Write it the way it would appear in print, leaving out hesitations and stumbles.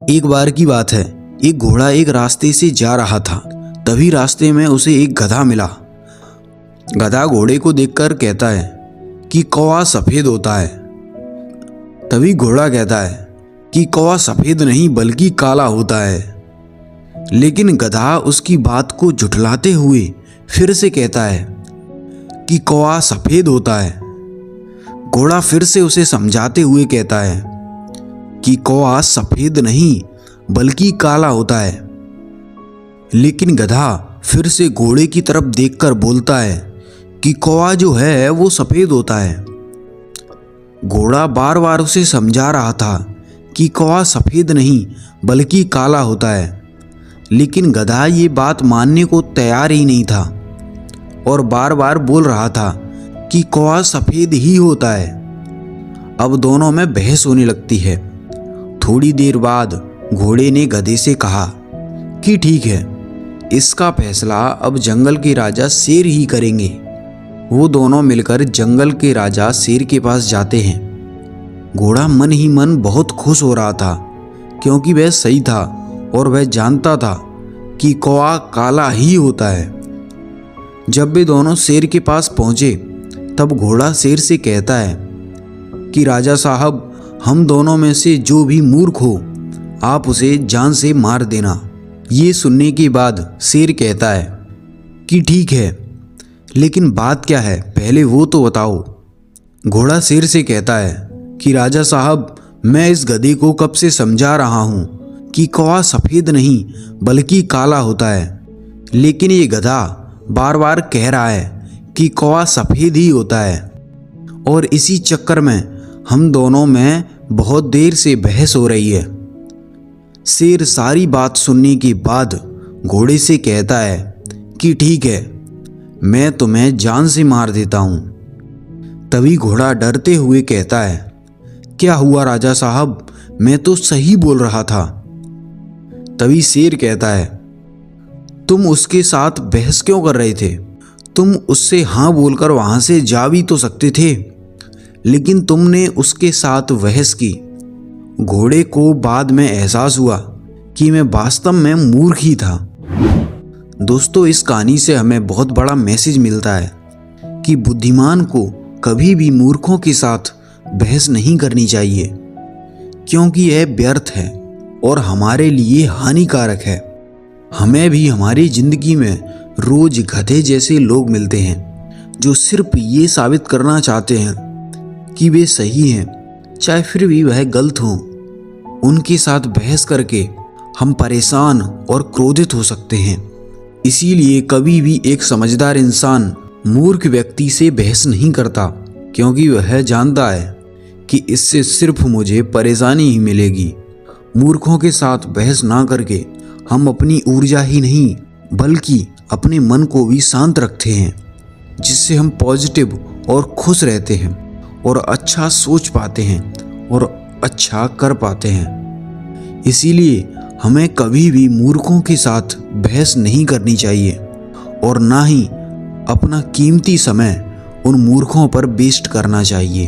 एक बार की बात है, एक घोड़ा एक रास्ते से जा रहा था। तभी रास्ते में उसे एक गधा मिला। गधा घोड़े को देखकर कहता है कि कौवा सफेद होता है। तभी घोड़ा कहता है कि कौवा सफेद नहीं बल्कि काला होता है। लेकिन गधा उसकी बात को झुठलाते हुए फिर से कहता है कि कौवा सफेद होता है। घोड़ा फिर से उसे समझाते हुए कहता है कि कौवा सफेद नहीं बल्कि काला होता है। लेकिन गधा फिर से घोड़े की तरफ देखकर बोलता है कि कौवा जो है वो सफेद होता है। घोड़ा बार बार उसे समझा रहा था कि कौवा सफेद नहीं बल्कि काला होता है, लेकिन गधा ये बात मानने को तैयार ही नहीं था और बार बार बोल रहा था कि कौवा सफेद ही होता है। अब दोनों में बहस होने लगती है। थोड़ी देर बाद घोड़े ने गधे से कहा कि ठीक है, इसका फैसला अब जंगल के राजा शेर ही करेंगे। वो दोनों मिलकर जंगल के राजा शेर के पास जाते हैं। घोड़ा मन ही मन बहुत खुश हो रहा था क्योंकि वह सही था और वह जानता था कि कौवा काला ही होता है। जब वे दोनों शेर के पास पहुंचे तब घोड़ा शेर से कहता है कि राजा साहब, हम दोनों में से जो भी मूर्ख हो आप उसे जान से मार देना। ये सुनने के बाद शेर कहता है कि ठीक है, लेकिन बात क्या है पहले वो तो बताओ। घोड़ा शेर से कहता है कि राजा साहब, मैं इस गधे को कब से समझा रहा हूँ कि कौवा सफ़ेद नहीं बल्कि काला होता है, लेकिन ये गधा बार बार कह रहा है कि कौवा सफ़ेद ही होता है। और इसी चक्कर में हम दोनों में बहुत देर से बहस हो रही है। शेर सारी बात सुनने के बाद घोड़े से कहता है कि ठीक है, मैं तुम्हें जान से मार देता हूँ। तभी घोड़ा डरते हुए कहता है, क्या हुआ राजा साहब, मैं तो सही बोल रहा था। तभी शेर कहता है, तुम उसके साथ बहस क्यों कर रहे थे? तुम उससे हाँ बोलकर वहाँ से जा भी तो सकते थे, लेकिन तुमने उसके साथ बहस की। घोड़े को बाद में एहसास हुआ कि मैं वास्तव में मूर्ख ही था। दोस्तों, इस कहानी से हमें बहुत बड़ा मैसेज मिलता है कि बुद्धिमान को कभी भी मूर्खों के साथ बहस नहीं करनी चाहिए, क्योंकि यह व्यर्थ है और हमारे लिए हानिकारक है। हमें भी हमारी ज़िंदगी में रोज़ गधे जैसे लोग मिलते हैं जो सिर्फ ये साबित करना चाहते हैं कि वे सही हैं, चाहे फिर भी वह गलत हों। उनके साथ बहस करके हम परेशान और क्रोधित हो सकते हैं। इसीलिए कभी भी एक समझदार इंसान मूर्ख व्यक्ति से बहस नहीं करता, क्योंकि वह जानता है कि इससे सिर्फ मुझे परेशानी ही मिलेगी। मूर्खों के साथ बहस ना करके हम अपनी ऊर्जा ही नहीं बल्कि अपने मन को भी शांत रखते हैं, जिससे हम पॉजिटिव और खुश रहते हैं और अच्छा सोच पाते हैं और अच्छा कर पाते हैं। इसीलिए हमें कभी भी मूर्खों के साथ बहस नहीं करनी चाहिए और ना ही अपना कीमती समय उन मूर्खों पर वेस्ट करना चाहिए।